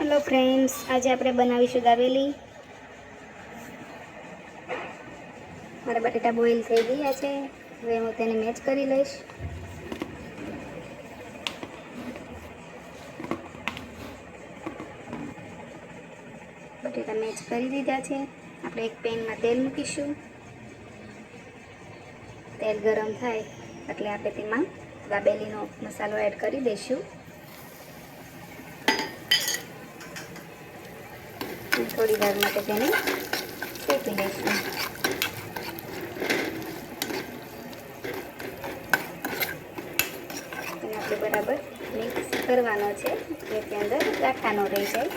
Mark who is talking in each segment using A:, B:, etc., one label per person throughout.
A: Hello friends, આજે આપણે બનાવીશું દાબેલી. મારા બટેટા બોઇલ થઈ ગયા છે. હવે હું તેને મેચ કરી લઈશ. બટેટા મેચ કરી દીધા છે. આપણે એક પેનમાં તેલ મૂકીશું. તેલ ગરમ થાય એટલે આપણે તેમાં દાબેલીનો મસાલો એડ કરી દઈશું. થોડી વાર માટે તેને શેકી લઈશું. તેને આપણે બરાબર મિક્સ કરવાનો છે, જેથી અંદર ગાંઠા ન રહી જાય.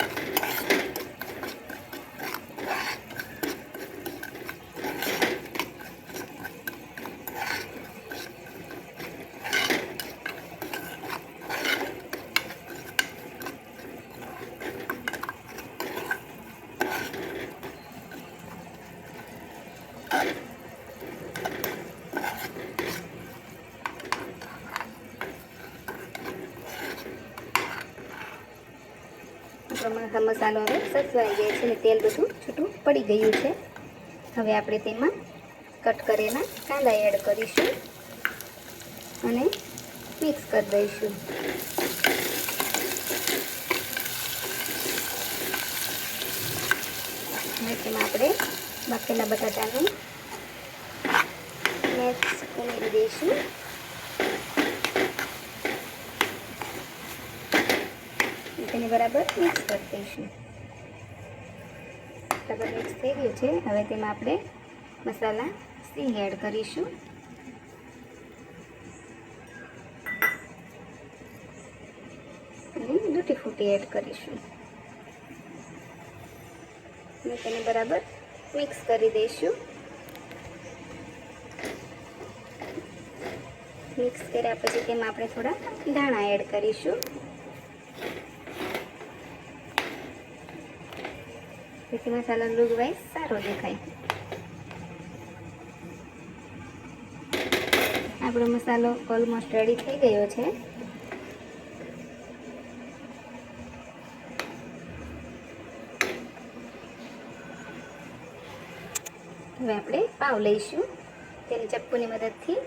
A: મસાલો હવે સચવાઈ ગયો છે અને તેલ બધું છૂટું પડી ગયું છે. હવે આપણે તેમાં કટ કરેલા કાંદા એડ કરીશું અને મિક્સ કરી દઈશું. હવે તેમાં આપણે બાફેલા બટાટાનું મેચ ઉમેરી દઈશું. તેને બરાબર મિક્સ કરી દઈશું. બરાબર મિક્સ થઈ ગયું છે. હવે તેમાં આપણે મસાલા સિંગ એડ કરીશું. અને ડૂટી ફૂટી એડ કરીશું અને તેને બરાબર મિક્સ કરી દઈશું. મિક્સ કર્યા પછી તેમાં આપણે થોડા ધાણા એડ કરીશું. જેથી મસાલા લુક વાઇઝ સારો દેખાય. આપણો મસાલો ઓલમોસ્ટ રેડી થઈ ગયો છે. હવે આપણે પાવ લઈશું. તેને ચપ્પુની મદદથી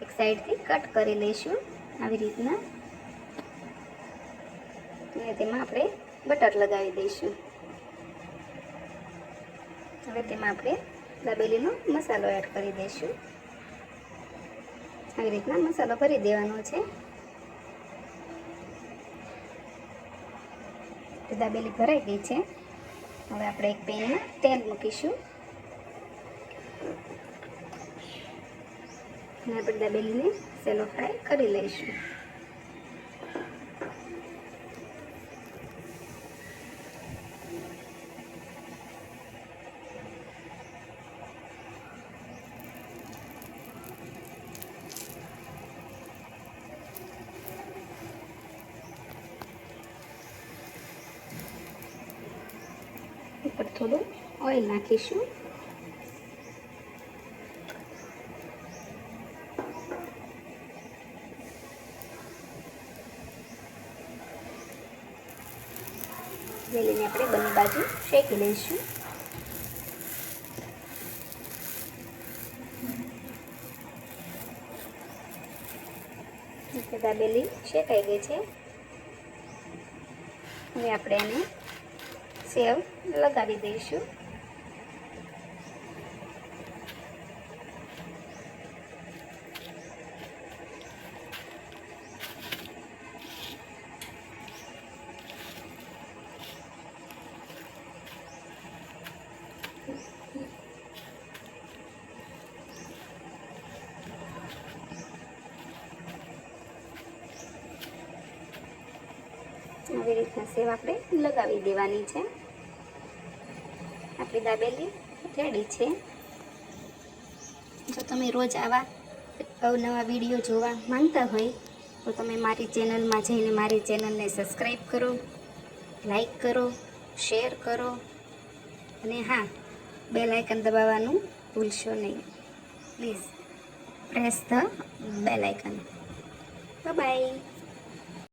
A: એક સાઈડથી કટ કરી લઈશું આવી રીતના. અને તેમાં આપણે બટર લગાવી દઈશું. હવે તેમાં આપણે દાબેલીનો મસાલો એડ કરી દઈશું. આવી રીતના મસાલો ભરી દેવાનો છે. દાબેલી ભરાઈ ગઈ છે. હવે આપણે એક પેનમાં તેલ મૂકીશું અને આપણે દાબેલીને સેલો ફ્રાય કરી લઈશું. ઉપર થોડું ઓઇલ નાખીશું. દાબેલીને આપણે બંને બાજુ શેકી લઈશું. દાબેલી શેકાઈ ગઈ છે. હવે આપણે એને સેવ લગાવી દઈશું. આવી રીતના સેવ આપણે લગાવી દેવાની છે. આપણી દાબેલી રેડી છે. જો તમે રોજ આવા અવનવા વિડીયો જોવા માંગતા હોય તો તમે મારી ચેનલમાં જઈને મારી ચેનલને સબસ્ક્રાઈબ કરો, લાઈક કરો, શેર કરો અને હા, બેલ આઇકન દબાવવાનું ભૂલશો નહીં. Please press the bell icon. Bye bye.